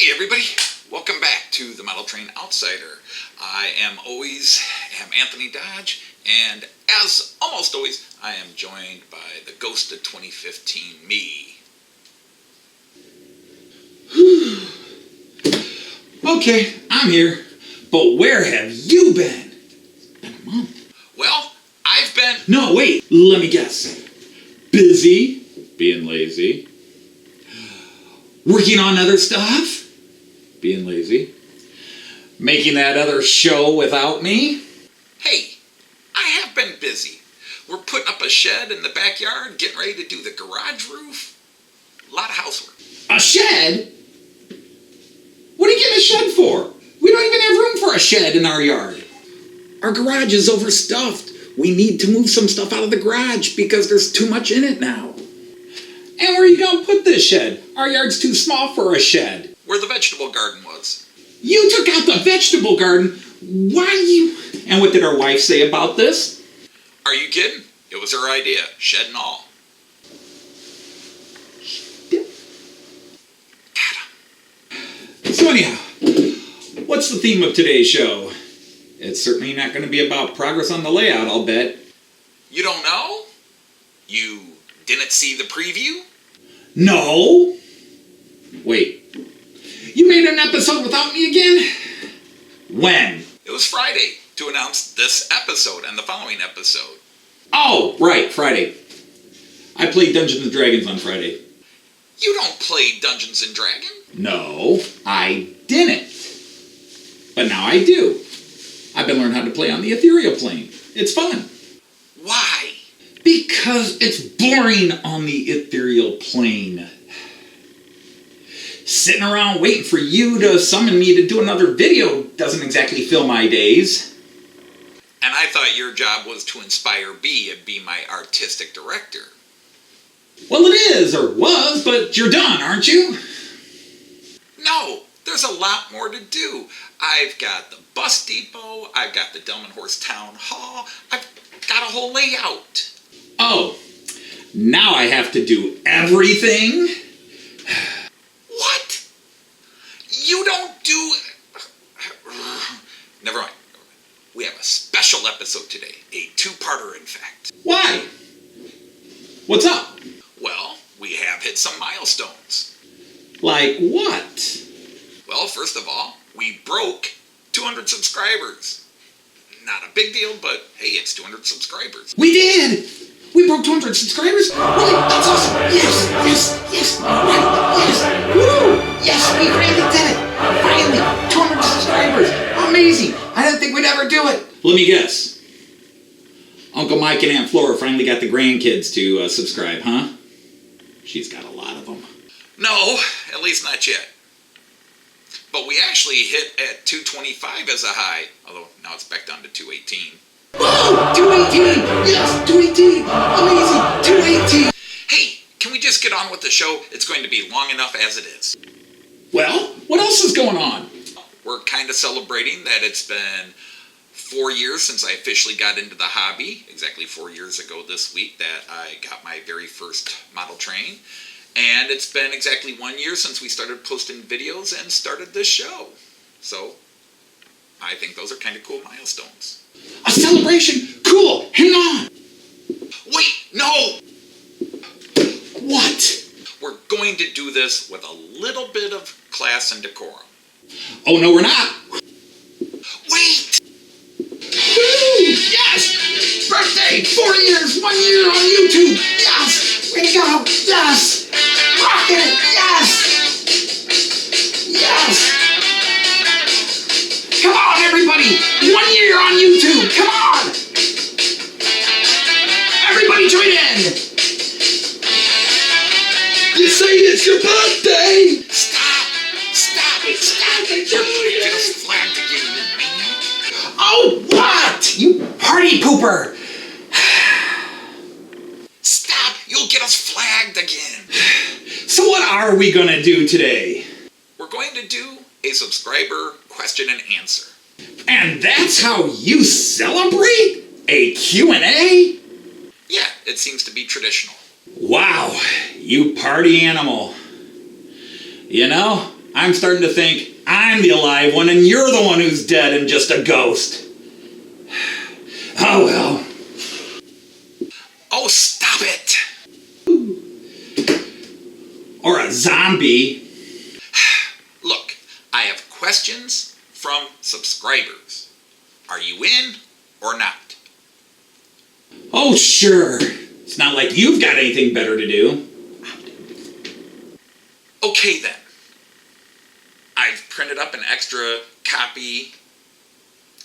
Hey everybody, welcome back to the Model Train Outsider. I am Anthony Dodge, and as almost always, I am joined by the ghost of 2015 me. Okay, I'm here, but where have you been? It's been a month. Well, I've been... No, wait, let me guess. Busy, being lazy, working on other stuff, being lazy, making that other show without me. Hey, I have been busy. We're putting up a shed in the backyard, getting ready to do the garage roof. A lot of housework. A shed? What are you getting a shed for? We don't even have room for a shed in our yard. Our garage is overstuffed. We need to move some stuff out of the garage because there's too much in it now. And where are you going to put this shed? Our yard's too small for a shed. Where the vegetable garden was. You took out the vegetable garden? Why you... And what did our wife say about this? Are you kidding? It was her idea, shed and all. So anyhow, what's the theme of today's show? It's certainly not going to be about progress on the layout, I'll bet. You don't know? You didn't see the preview? No. Wait. You made an episode without me again? When? It was Friday to announce this episode and the following episode. Oh, right, Friday. I played Dungeons and Dragons on Friday. You don't play Dungeons and Dragons? No, I didn't. But now I do. I've been learning how to play on the ethereal plane. It's fun. Why? Because it's boring on the ethereal plane. Sitting around waiting for you to summon me to do another video doesn't exactly fill my days. And I thought your job was to inspire B and be my artistic director. Well, it is, or was, but you're done, aren't you? No, there's a lot more to do. I've got the bus depot, I've got the Delmenhorst Town Hall, I've got a whole layout. Oh, now I have to do everything? What? You don't do... Never mind. We have a special episode today. A two-parter, in fact. Why? What's up? Well, we have hit some milestones. Like what? Well, first of all, we broke 200 subscribers. Not a big deal, but hey, it's 200 subscribers. We did! We broke 200 subscribers? Really? That's awesome! Yes! Right, yes! Woo! Yes, we finally did it! Finally! 200 subscribers! Amazing! I didn't think we'd ever do it! Let me guess. Uncle Mike and Aunt Flora finally got the grandkids to subscribe, huh? She's got a lot of them. No, at least not yet. But we actually hit at 225 as a high, although now it's back down to 218. Oh! 218! Yes! 218! Amazing! 218! Hey, can we just get on with the show? It's going to be long enough as it is. Well, what else is going on? We're kind of celebrating that it's been 4 years since I officially got into the hobby. Exactly 4 years ago this week that I got my very first model train. And it's been exactly 1 year since we started posting videos and started this show. So, I think those are kind of cool milestones. A celebration? Cool! Hang on! Wait, no! What? We're going to do this with a little bit of class and decorum. Oh, no, we're not! Wait! Woo! Yes! Birthday! 4 years! 1 year on YouTube! Yes! Way to go! Yes! Rockin' it! Yes! Yes! Come on, everybody! 1 year on YouTube! Come on! Everybody join in! You say it's your birthday! Stop it! Get us flagged again, you maniac! Oh, what? You party pooper! Stop! You'll get us flagged again! So what are we gonna do today? We're going to do a subscriber question and answer. And that's how you celebrate? A Q&A? Yeah, it seems to be traditional. Wow, you party animal. You know, I'm starting to think I'm the alive one and you're the one who's dead and just a ghost. Oh well. Oh, stop it! Or a zombie. Look, I have questions from subscribers. Are you in or not? Oh sure. It's not like you've got anything better to do. Okay then. I've printed up an extra copy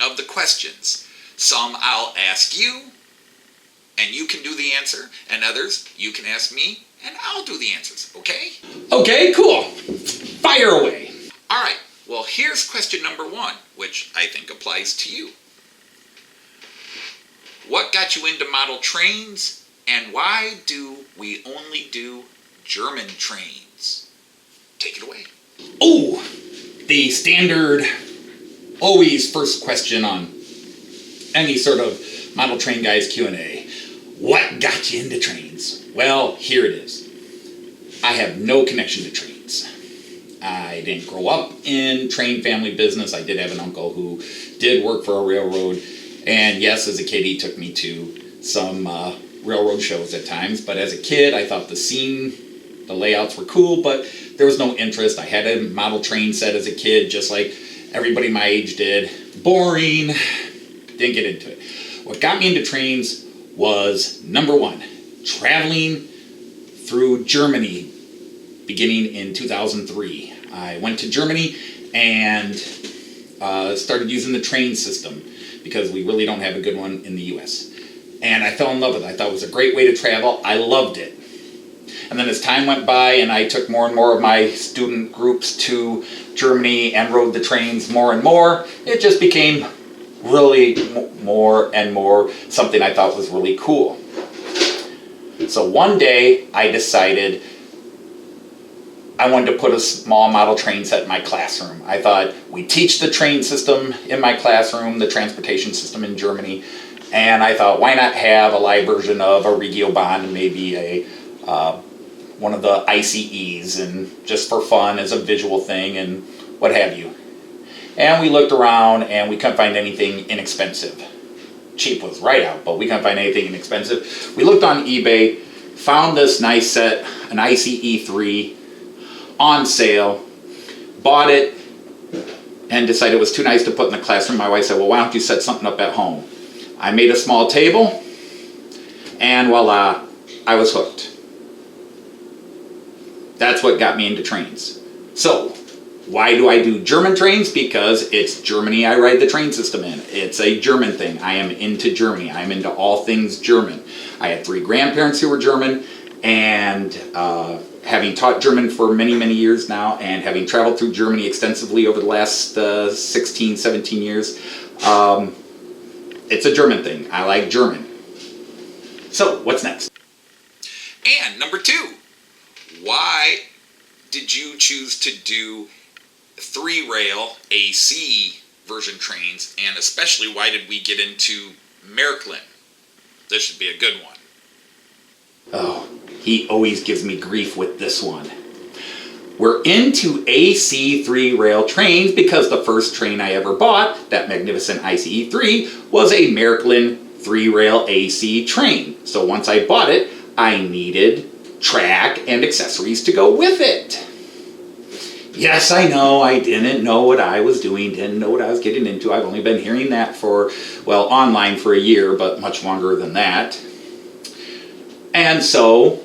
of the questions. Some I'll ask you, and you can do the answer, and others you can ask me, and I'll do the answers, okay? Okay, cool. Fire away. All right, well, here's question number 1, which I think applies to you. What got you into model trains, and why do we only do German trains? Take it away. Oh, the standard, always first question on any sort of model train guys Q&A. What got you into trains? Well, here it is. I have no connection to trains. I didn't grow up in train family business. I did have an uncle who did work for a railroad. And yes, as a kid, he took me to some railroad shows at times. But as a kid, I thought the scene, the layouts were cool, but there was no interest. I had a model train set as a kid, just like everybody my age did. Boring. Didn't get into it. What got me into trains was, number 1, traveling through Germany beginning in 2003. I went to Germany and started using the train system because we really don't have a good one in the US. And I fell in love with it. I thought it was a great way to travel. I loved it. And then as time went by and I took more and more of my student groups to Germany and rode the trains more and more, it just became really more and more something I thought was really cool. So one day I decided I wanted to put a small model train set in my classroom. I thought we teach the train system in my classroom, the transportation system in Germany, and I thought why not have a live version of a Regiobahn and maybe a one of the ICEs, and just for fun as a visual thing and what have you. And we looked around and we couldn't find anything inexpensive. Cheap was right out, but we couldn't find anything inexpensive. We looked on eBay, found this nice set, an ICE 3, on sale, bought it, and decided it was too nice to put in the classroom. My wife said, well, why don't you set something up at home? I made a small table, and voila, I was hooked. That's what got me into trains. So, why do I do German trains? Because it's Germany I ride the train system in. It's a German thing. I am into Germany. I'm into all things German. I had 3 grandparents who were German, and having taught German for many, many years now, and having traveled through Germany extensively over the last 16, 17 years, it's a German thing. I like German. So, what's next? And number 2, why did you choose to do 3-rail AC version trains, and especially why did we get into Märklin? This should be a good one. Oh, he always gives me grief with this one. We're into AC 3-rail trains because the first train I ever bought, that magnificent ICE 3, was a Märklin 3-rail AC train. So once I bought it, I needed track and accessories to go with it. Yes, I know, I didn't know what I was doing, didn't know what I was getting into. I've only been hearing that for, well, online for a year, but much longer than that. And so,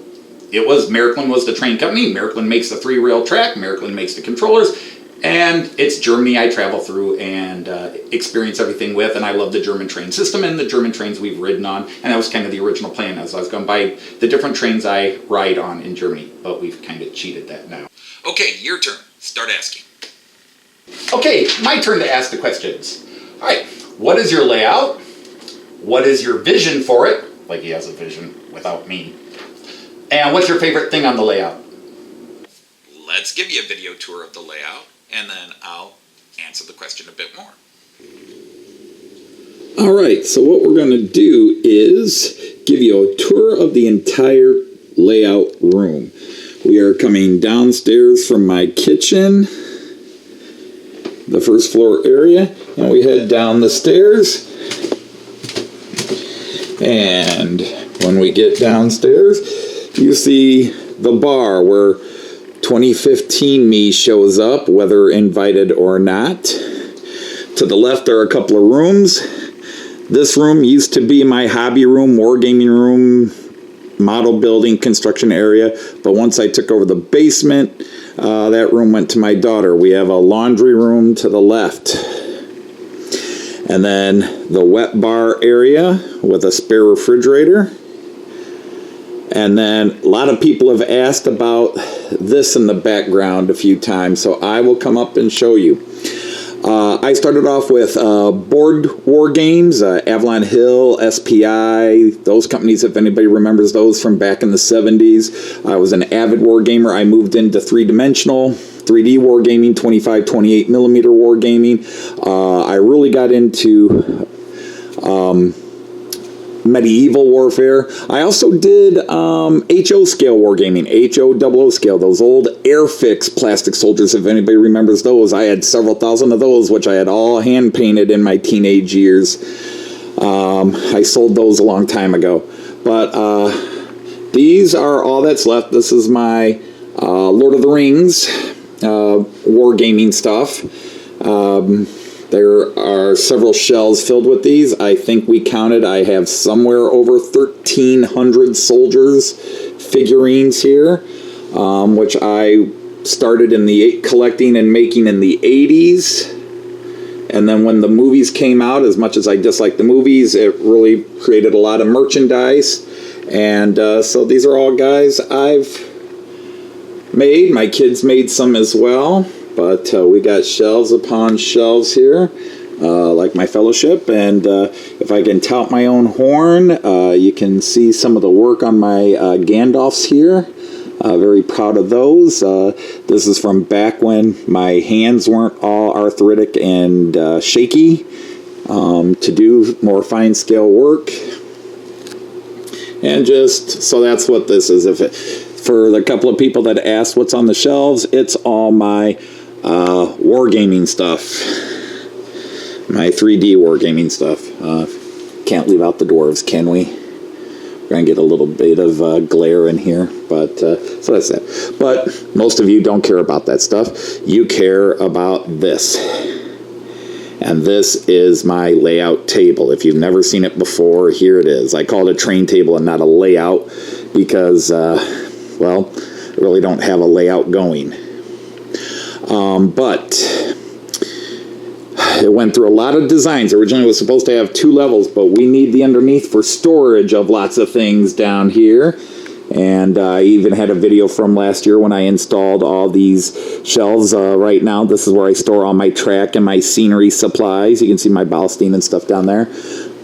Märklin was the train company. Märklin makes the 3-rail track, Märklin makes the controllers, and it's Germany I travel through and experience everything with, and I love the German train system and the German trains we've ridden on, and that was kind of the original plan. As I was going to buy the different trains I ride on in Germany, but we've kind of cheated that now. Okay, your turn. Start asking. Okay, my turn to ask the questions. All right, what is your layout? What is your vision for it? Like he has a vision without me. And what's your favorite thing on the layout? Let's give you a video tour of the layout, and then I'll answer the question a bit more. All right, so what we're going to do is give you a tour of the entire layout room. We are coming downstairs from my kitchen, the first floor area, and we head down the stairs. And when we get downstairs, you see the bar where 2015 me shows up, whether invited or not. To the left, there are a couple of rooms. This room used to be my hobby room, wargaming room, model building, construction area. But once I took over the basement, that room went to my daughter. We have a laundry room to the left. And then the wet bar area with a spare refrigerator. And then a lot of people have asked about this in the background a few times, so I will come up and show you. I started off with board war games, Avalon Hill, SPI, those companies, if anybody remembers those from back in the 70s. I was an avid war gamer. I moved into three-dimensional, 3D wargaming, 25, 28 millimeter wargaming. I really got into medieval warfare. I also did HO scale wargaming, HO scale, those old Airfix plastic soldiers, if anybody remembers those. I had several thousand of those, which I had all hand painted in my teenage years. I sold those a long time ago. But these are all that's left. This is my Lord of the Rings wargaming stuff. There are several shelves filled with these. I think we counted, I have somewhere over 1,300 soldiers figurines here, which I started in collecting and making in the 80s. And then when the movies came out, as much as I disliked the movies, it really created a lot of merchandise. And so these are all guys I've made. My kids made some as well. But we got shelves upon shelves here, like my fellowship. And if I can tout my own horn, you can see some of the work on my Gandalfs here. Very proud of those. This is from back when my hands weren't all arthritic and shaky to do more fine scale work. And just, so that's what this is. For the couple of people that asked what's on the shelves, it's all my wargaming stuff, my 3D wargaming stuff. Can't leave out the dwarves, can we? We're going to get a little bit of glare in here, but so that's that. But most of you don't care about that stuff. You care about this. And this is my layout table. If you've never seen it before, here it is. I call it a train table and not a layout because, well, I really don't have a layout going. But it went through a lot of designs. Originally it was supposed to have 2 levels, but we need the underneath for storage of lots of things down here. And I even had a video from last year when I installed all these shelves. Right now, this is where I store all my track and my scenery supplies. You can see my Ballstein and stuff down there.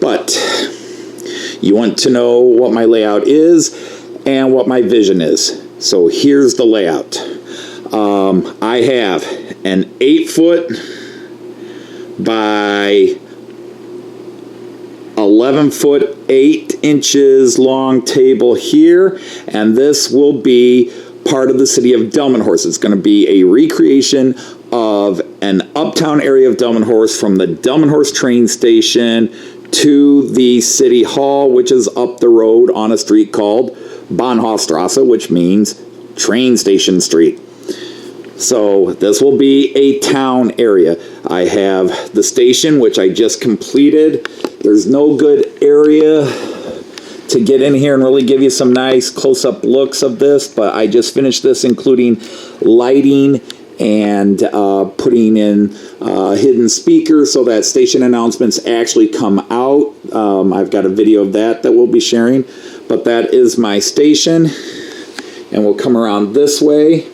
But you want to know what my layout is and what my vision is. So here's the layout. I have an 8-foot by 11-foot 8 inches long table here, and this will be part of the city of Delmenhorst. It's going to be a recreation of an uptown area of Delmenhorst from the Delmenhorst train station to the city hall, which is up the road on a street called Bahnhofstrasse, which means train station street. So this will be a town area. I have the station, which I just completed. There's no good area to get in here and really give you some nice close-up looks of this, but I just finished this, including lighting and putting in hidden speakers so that station announcements actually come out. I've got a video of that we'll be sharing, but that is my station, and we'll come around this way.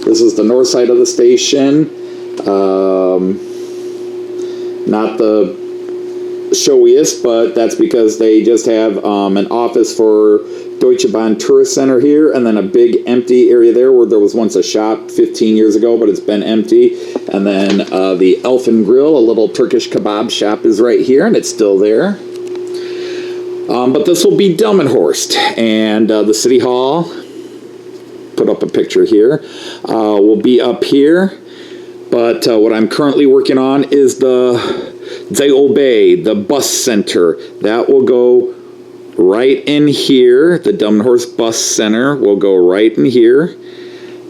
This is the north side of the station. Not the showiest, but that's because they just have an office for Deutsche Bahn Tourist Center here, and then a big empty area there where there was once a shop 15 years ago, but it's been empty. And then the Elfin Grill, a little Turkish kebab shop, is right here, and it's still there. But this will be Delmenhorst, and the City Hall put up a picture here, will be up here. But what I'm currently working on is the dismay, the bus center. That will go right in here. The Delmenhorst Bus Center will go right in here.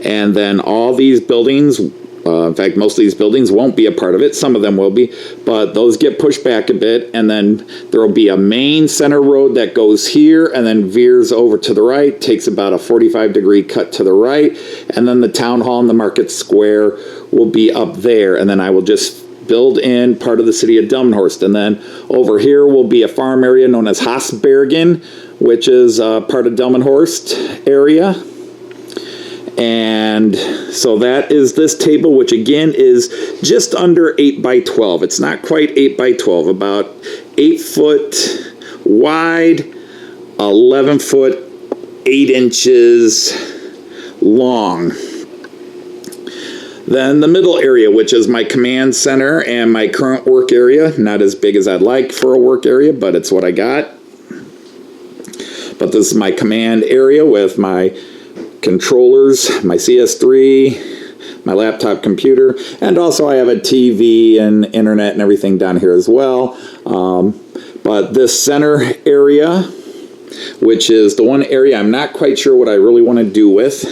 And then all these buildings, in fact, most of these buildings won't be a part of it. Some of them will be, but those get pushed back a bit. And then there will be a main center road that goes here and then veers over to the right, takes about a 45-degree cut to the right. And then the town hall and the market square will be up there. And then I will just build in part of the city of Delmenhorst. And then over here will be a farm area known as Haasbergen, which is part of Delmenhorst area. And so that is this table, which again is just under 8 by 12. It's not quite 8 by 12, about 8 foot wide, 11 foot, 8 inches long. Then the middle area, which is my command center and my current work area. Not as big as I'd like for a work area, but it's what I got. But this is my command area with my controllers, my CS3, my laptop computer, and also I have a TV and internet and everything down here as well. But this center area, which is the one area I'm not quite sure what I really want to do with.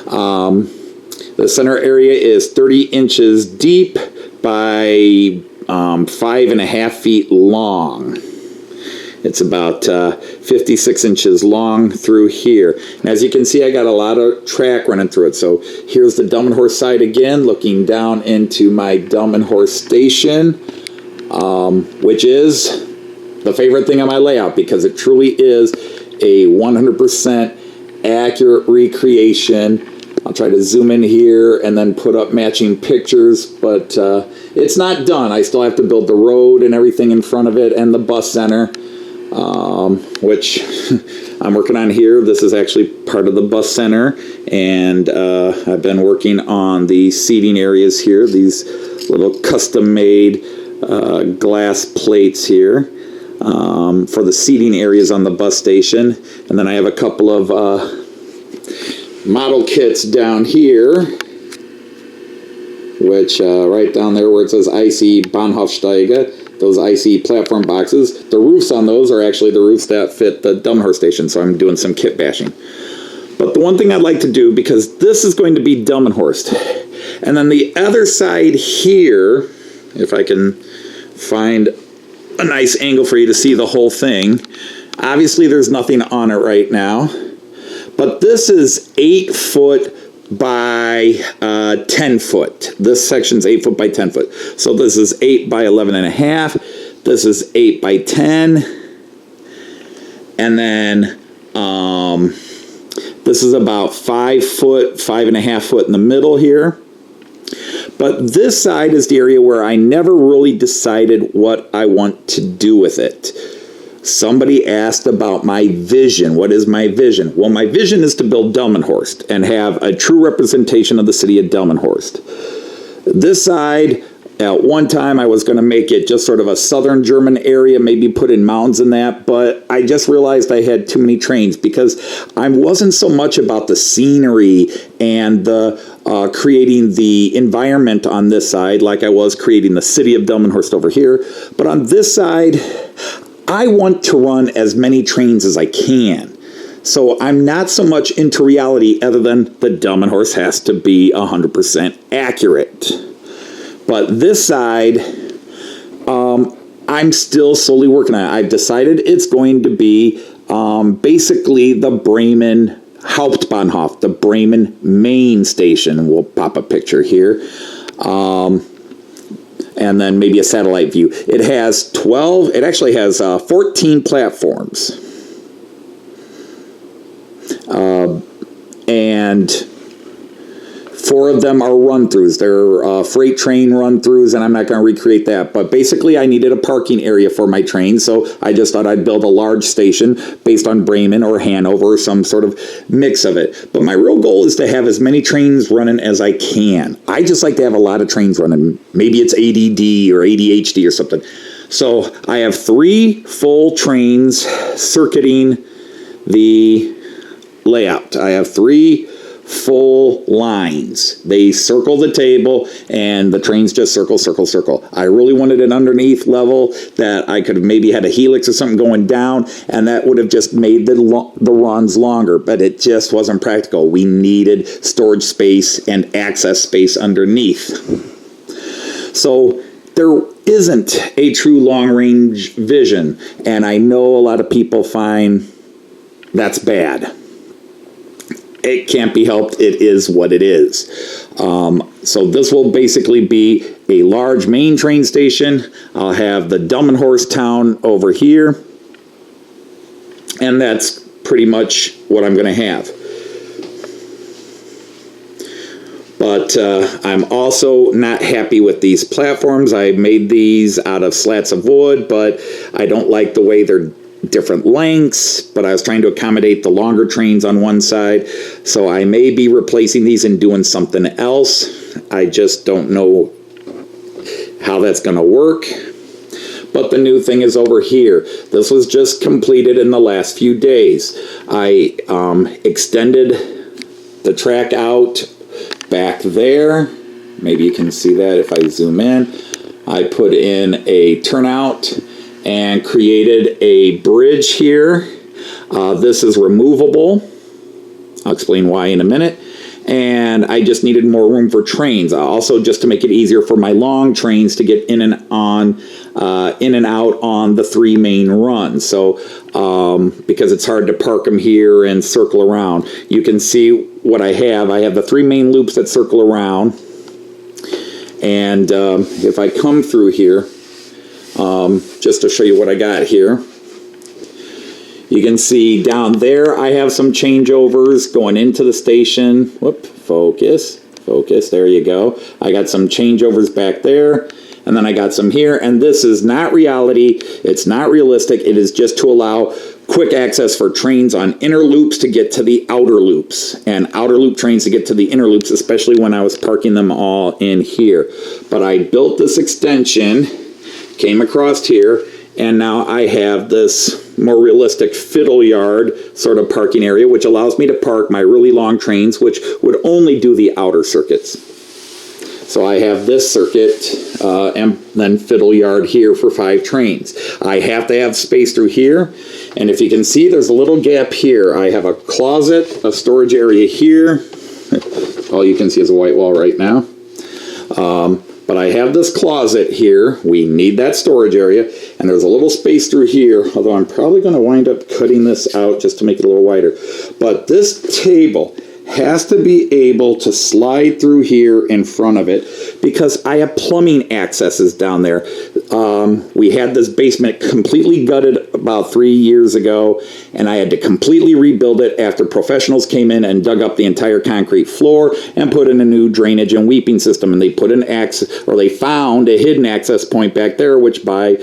The center area is 30 inches deep by 5.5 feet long. It's about 56 inches long through here. And as you can see, I got a lot of track running through it. So here's the Delmenhorst side again, looking down into my Delmenhorst station, which is the favorite thing on my layout because it truly is a 100% accurate recreation. I'll try to zoom in here and then put up matching pictures, but it's not done. I still have to build the road and everything in front of it and the bus center. Which I'm working on here. This is actually part of the bus center, and I've been working on the seating areas here, these little custom-made glass plates here for the seating areas on the bus station. And then I have a couple of model kits down here, which right down there where it says IC Bahnhofsteige, those IC platform boxes, the roofs on those are actually the roofs that fit the Delmenhorst station, so I'm doing some kit bashing. But the one thing I'd like to do, because this is going to be Delmenhorst, and then the other side here, if I can find a nice angle for you to see the whole thing, obviously there's nothing on it right now, but this is 8 foot by 10 foot. This section's 8 foot by 10 foot. So this is 8 by 11.5. This is 8 by 10. And then this is about 5 foot, 5.5 foot in the middle here. But this side is the area where I never really decided what I want to do with it. Somebody asked about my vision. What is my vision? Well, my vision is to build Delmenhorst and have a true representation of the city of Delmenhorst. This side, at one time, I was going to make it just sort of a southern German area, maybe put in mountains and that, but I just realized I had too many trains because I wasn't so much about the scenery and the creating the environment on this side like I was creating the city of Delmenhorst over here. But on this side, I want to run as many trains as I can. So I'm not so much into reality other than the Delmenhorst has to be 100% accurate. But this side, I'm still slowly working on it. I've decided it's going to be basically the Bremen Hauptbahnhof, the Bremen main station. And we'll pop a picture here. And then maybe a satellite view. It has 12, it actually has 14 platforms. And 4 of them are run-throughs. They're freight train run-throughs, and I'm not going to recreate that. But basically, I needed a parking area for my train, so I just thought I'd build a large station based on Bremen or Hanover or some sort of mix of it. But my real goal is to have as many trains running as I can. I just like to have a lot of trains running. Maybe it's ADD or ADHD or something. So I have 3 full trains circuiting the layout. I have 3 full lines. They circle the table and the trains just circle, circle, circle. I really wanted an underneath level that I could have maybe had a helix or something going down, and that would have just made the runs longer, but it just wasn't practical. We needed storage space and access space underneath. So there isn't a true long-range vision, and I know a lot of find that's bad. It can't be helped. It is what it is. So this will basically be a large main train station. I'll have the Delmenhorst town over here, and that's pretty much what I'm going to have. But I'm also not happy with these platforms. I made these out of slats of wood, but I don't like the way they're different lengths, but I was trying to accommodate the longer trains on one side, so I may be replacing these and doing something else. I just don't know how that's going to work. But the new thing is over here. This was just completed in the last few days. I extended the track out back there. Maybe you can see that if I zoom in. I put in a turnout and created a bridge here. This is removable. I'll explain why in a minute. And I just needed more room for trains. Also, just to make it easier for my long trains to get in and out on the three main runs. So, because it's hard to park them here and circle around. You can see what I have. I have the three main loops that circle around. And if I come through here, just to show you what I got here, you can see down there I have some changeovers going into the station. Whoop, focus, there you go. I got some changeovers back there, and then I got some here, and this is not reality, it's not realistic, it is just to allow quick access for trains on inner loops to get to the outer loops, and outer loop trains to get to the inner loops, especially when I was parking them all in here. But I built this extension, came across here, and now I have this more realistic fiddle yard sort of parking area, which allows me to park my really long trains, which would only do the outer circuits. So I have this circuit and then fiddle yard here for 5 trains. I have to have space through here, and if you can see, there's a little gap here. I have a closet, a storage area here. All you can see is a white wall right now. But I have this closet here. We need that storage area. And there's a little space through here, although I'm probably going to wind up cutting this out just to make it a little wider. But this table has to be able to slide through here in front of it because I have plumbing accesses down there. We had this basement completely gutted about 3 years ago, and I had to completely rebuild it after professionals came in and dug up the entire concrete floor and put in a new drainage and weeping system. And they put an they found a hidden access point back there, which by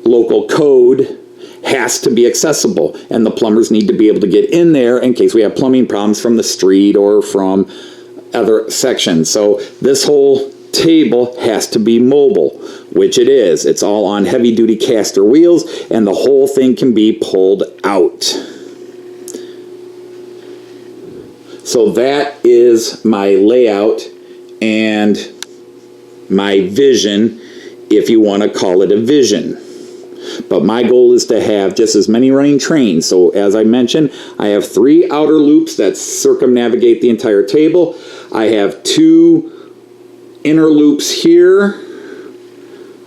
local code has to be accessible, and the plumbers need to be able to get in there in case we have plumbing problems from the street or from other sections. So this whole table has to be mobile, which it is. It's all on heavy-duty caster wheels, and the whole thing can be pulled out. So that is my layout and my vision, if you want to call it a vision. But my goal is to have just as many running trains. So as I mentioned, I have 3 outer loops that circumnavigate the entire table. I have 2 inner loops here.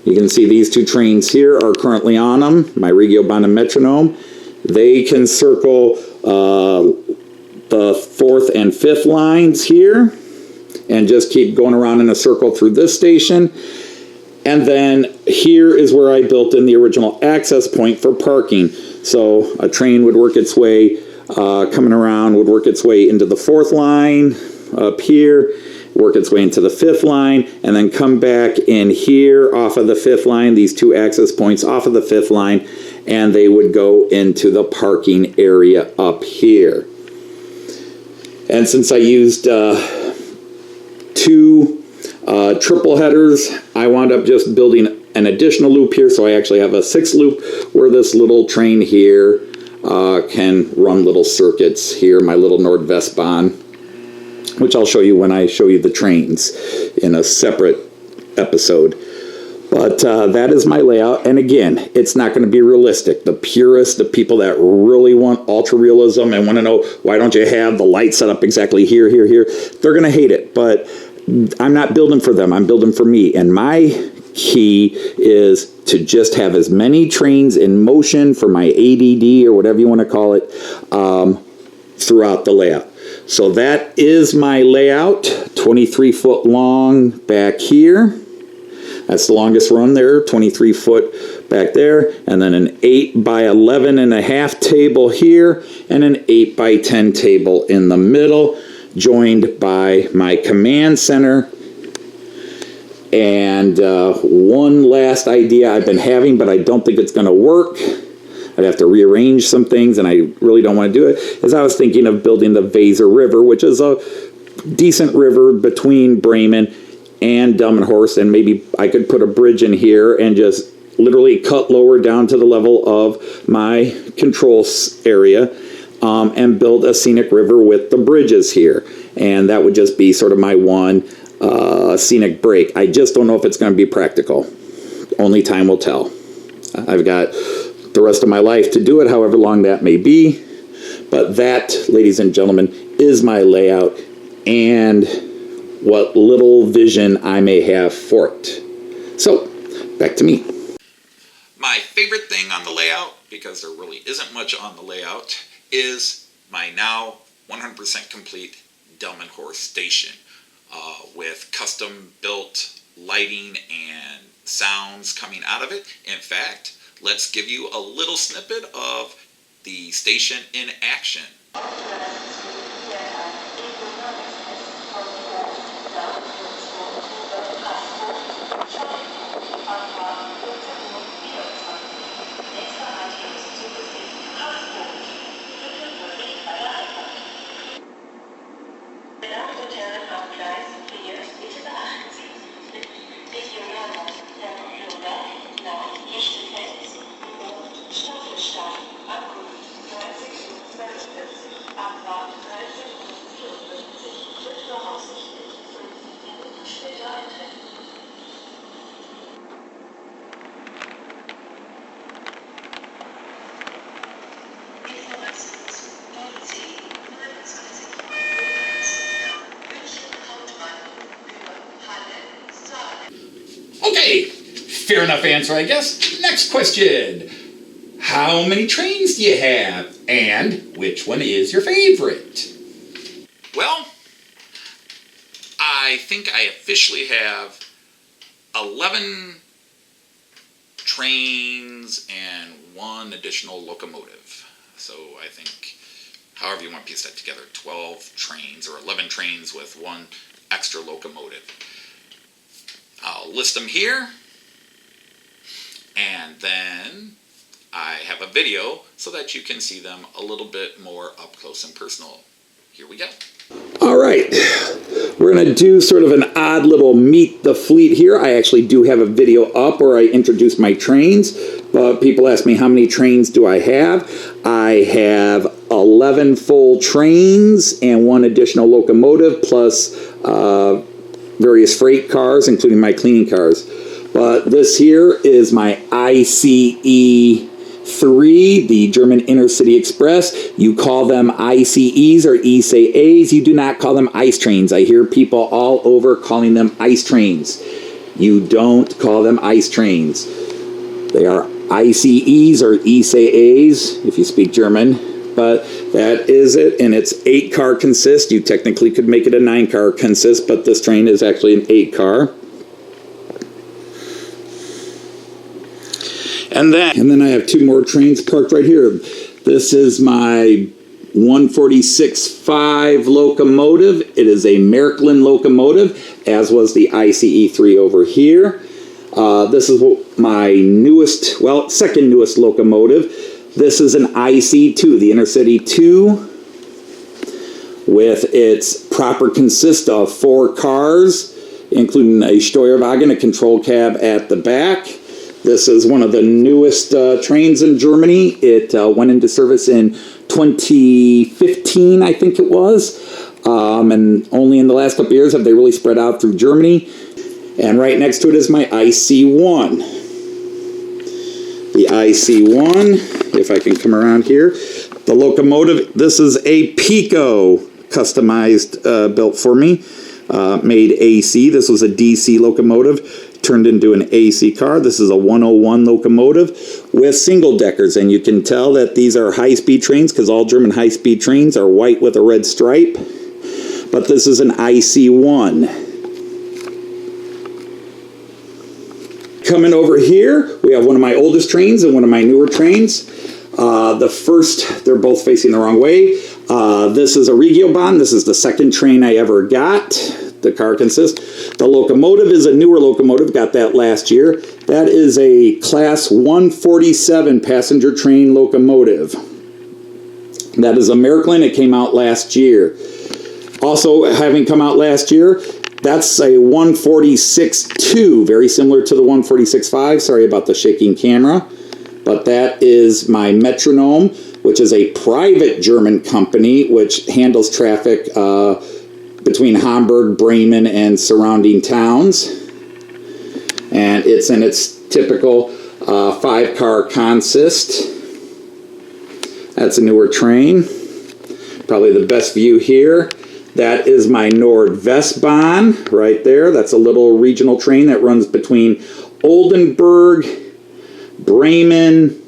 You can see these 2 trains here are currently on them, my Regiobahn and Metronome. They can circle the 4th and 5th lines here and just keep going around in a circle through this station. And then here is where I built in the original access point for parking. So a train would work its way, coming around, would work its way into the 4th line up here, work its way into the 5th line, and then come back in here off of the 5th line, these 2 access points off of the 5th line, and they would go into the parking area up here. And since I used 2 triple headers, I wound up just building an additional loop here, so I actually have a 6th loop where this little train here can run little circuits here, my little Nordwestbahn. which I'll show you when I show you the trains in a separate episode. But that is my layout, and again, it's not going to be realistic. The purists, the people that really want ultra realism and want to know why don't you have the light set up exactly here, they're going to hate it. But I'm not building for them. I'm building for me, and my key is to just have as many trains in motion for my ADD or whatever you want to call it throughout the layout. So that is my layout, 23 foot long back here. That's the longest run there, 23 foot back there, and then an 8 by 11 and a half table here, and an 8 by 10 table in the middle, joined by my command center. And one last idea I've been having, but I don't think it's going to work. I'd have to rearrange some things, and I really don't want to do it, is I was thinking of building the Weser River, which is a decent river between Bremen and Delmenhorst, and maybe I could put a bridge in here and just literally cut lower down to the level of my control area and build a scenic river with the bridges here. And that would just be sort of my one scenic break. I just don't know if it's going to be practical. Only time will tell. I've got the rest of my life to do it, however long that may be. But that, ladies and gentlemen, is my layout and what little vision I may have for it. So, back to me. My favorite thing on the layout, because there really isn't much on the layout, is my now 100% complete Delmenhorst station with custom-built lighting and sounds coming out of it. In fact, let's give you a little snippet of the station in action. Okay, fair enough answer, I guess. Next question. How many trains do you have, and which one is your favorite? Well, I think I officially have 11 trains and one additional locomotive. So I think, however you want to piece that together, 12 trains or 11 trains with one extra locomotive. I'll list them here, and then I have a video so that you can see them a little bit more up close and personal. Here we go. All right, we're going to do sort of an odd little meet the fleet here. I actually do have a video up where I introduce my trains, but people ask me how many trains do I have. I have 11 full trains and one additional locomotive plus various freight cars, including my cleaning cars. But this here is my ICE 3, the German Intercity Express. You call them ICEs or ICEs. You do not call them ice trains. I hear people all over calling them ice trains. You don't call them ice trains. They are ICEs or ICEs, if you speak German. But that is it, and it's 8-car consist. You technically could make it a 9-car consist, but this train is actually an 8-car. And then I have 2 more trains parked right here. This is my 146.5 locomotive. It is a Märklin locomotive, as was the ICE3 over here. This is my newest, well, second newest locomotive. This is an IC2, the Intercity 2, with its proper consist of 4 cars, including a Steuerwagen, a control cab at the back. This is one of the newest trains in Germany. It went into service in 2015, I think it was. And only in the last couple of years have they really spread out through Germany. And right next to it is my IC1. The IC1, if I can come around here, the locomotive, this is a Pico customized, built for me, made AC. This was a DC locomotive, turned into an AC car. This is a 101 locomotive with single deckers, and you can tell that these are high-speed trains because all German high-speed trains are white with a red stripe. But this is an IC1. Coming over here, we have one of my oldest trains and one of my newer trains. The first, they're both facing the wrong way. This is a Regiobahn. This is the second train I ever got. The car consists. The locomotive is a newer locomotive, got that last year. That is a Class 147 passenger train locomotive. That is a American. It came out last year. Also, having come out last year, that's a 146.2, very similar to the 146.5. Sorry about the shaking camera. But that is my Metronome, which is a private German company which handles traffic between Hamburg, Bremen, and surrounding towns. And it's in its typical 5-car consist. That's a newer train. Probably the best view here. That is my Nordwestbahn right there. That's a little regional train that runs between Oldenburg, Bremen,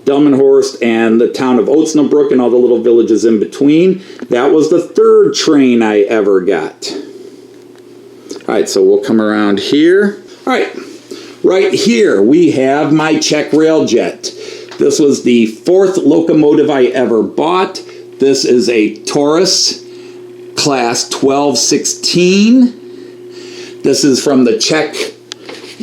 Delmenhorst, and the town of Osnabrück and all the little villages in between. That was the third train I ever got. All right, so we'll come around here. All right here we have my Czech Railjet. This was the fourth locomotive I ever bought. This is a Taurus Class 1216. This is from the Czech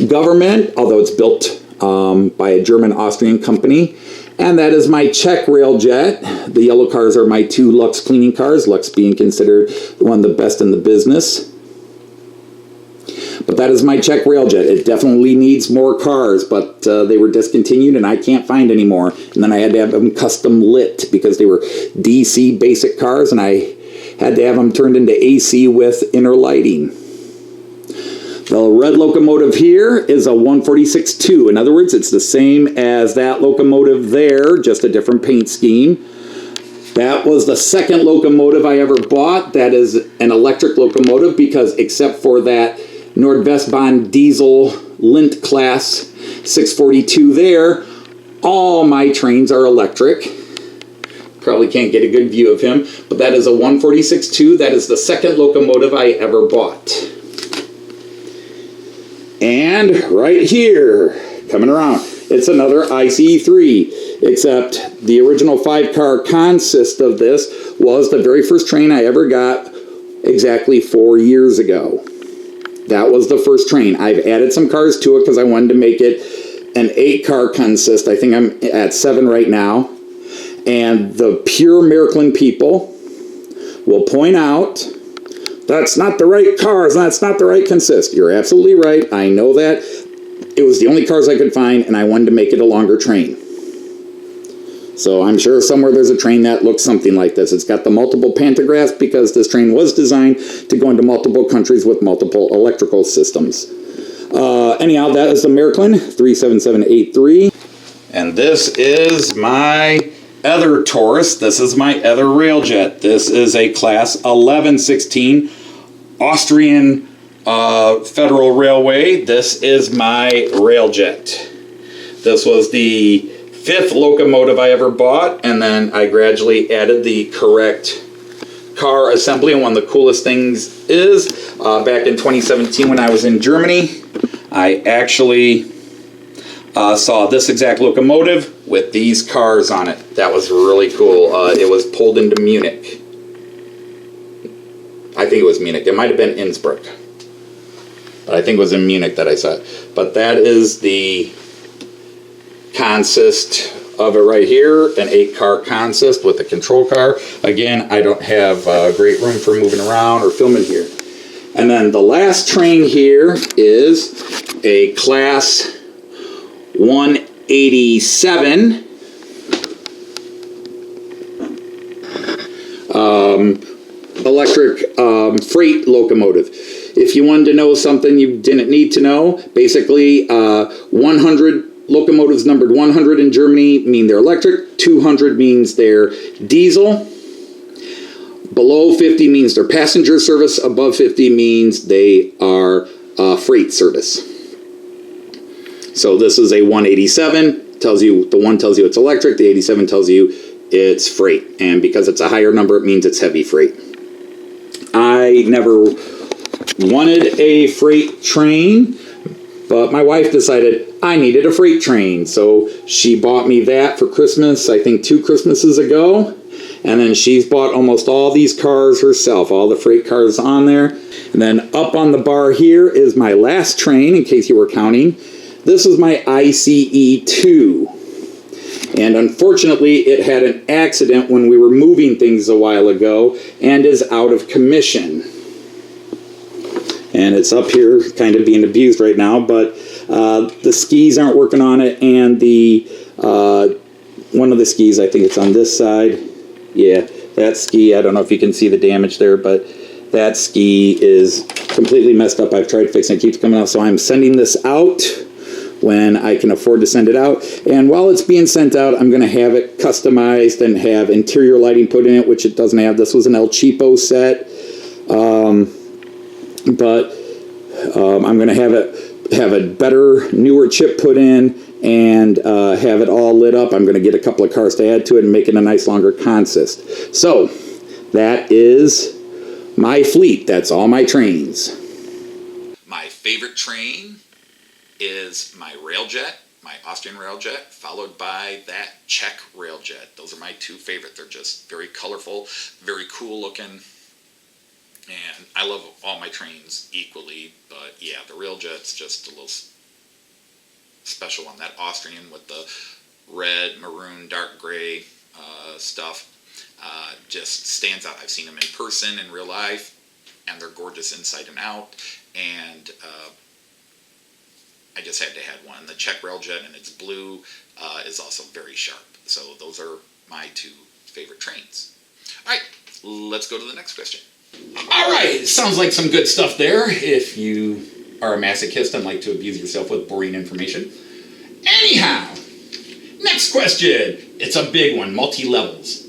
government, although it's built by a German-Austrian company. And that is my Czech Railjet. The yellow cars are my 2 Lux cleaning cars, Lux being considered one of the best in the business. But that is my Czech Railjet. It definitely needs more cars, but they were discontinued and I can't find any more. And then I had to have them custom lit because they were DC basic cars and I had to have them turned into AC with inner lighting. The red locomotive here is a 146.2. In other words, it's the same as that locomotive there, just a different paint scheme. That was the second locomotive I ever bought. That is an electric locomotive because except for that Nordwestbahn diesel Lindt class 642 there, all my trains are electric. Probably can't get a good view of him, but that is a 146.2. That is the second locomotive I ever bought. And right here, coming around, it's another ICE3, except the original 5-car consist of this was the very first train I ever got exactly 4 years ago. That was the first train. I've added some cars to it because I wanted to make it an 8-car consist. I think I'm at 7 right now. And the pure American people will point out, that's not the right cars, that's not the right consist. You're absolutely right. I know that. It was the only cars I could find, and I wanted to make it a longer train. So I'm sure somewhere there's a train that looks something like this. It's got the multiple pantographs because this train was designed to go into multiple countries with multiple electrical systems. Anyhow, that is the American 37783. And this is my other Taurus. This is my other Railjet. This is a Class 1116 Austrian Federal Railway. This is my Railjet. This was the 5th locomotive I ever bought, and then I gradually added the correct car assembly. And one of the coolest things is, back in 2017 when I was in Germany, I actually saw this exact locomotive with these cars on it. That was really cool. It was pulled into Munich. I think it was Munich. It might have been Innsbruck. But I think it was in Munich that I saw it. But that is the consist of it right here. An 8-car consist with a control car. Again, I don't have great room for moving around or filming here. And then the last train here is a Class 187. electric freight locomotive. If you wanted to know something you didn't need to know, basically 100 locomotives numbered 100 in Germany mean they're electric, 200 means they're diesel, below 50 means they're passenger service, above 50 means they are freight service. So this is a 187, the 1 tells you it's electric, the 87 tells you it's freight. And because it's a higher number, it means it's heavy freight. I never wanted a freight train, but my wife decided I needed a freight train. So she bought me that for Christmas, I think 2 Christmases ago. And then she's bought almost all these cars herself, all the freight cars on there. And then up on the bar here is my last train, in case you were counting. This is my ICE-2. And unfortunately, it had an accident when we were moving things a while ago and is out of commission. And it's up here kind of being abused right now, but the skis aren't working on it, and the one of the skis, I think it's on this side. Yeah, that ski, I don't know if you can see the damage there, but that ski is completely messed up. I've tried fixing it, it keeps coming out, so I'm sending this out when I can afford to send it out. And while it's being sent out, I'm going to have it customized and have interior lighting put in it, which it doesn't have. This was an El Cheapo set, but I'm going to have a better, newer chip put in and have it all lit up. I'm going to get a couple of cars to add to it and make it a nice longer consist. So that is my fleet. That's all my trains. My favorite train is my Railjet, my Austrian Railjet, followed by that Czech Railjet. Those are my 2 favorite. They're just very colorful, very cool looking. And I love all my trains equally, but yeah, the Railjet's just a little special one. That Austrian with the red, maroon, dark gray stuff just stands out. I've seen them in person, in real life, and they're gorgeous inside and out. And I just had to have one. The Czech Railjet, and it's blue, is also very sharp. So those are my 2 favorite trains. All right, let's go to the next question. All right, sounds like some good stuff there if you are a masochist and like to abuse yourself with boring information. Anyhow, next question. It's a big one, multi-levels.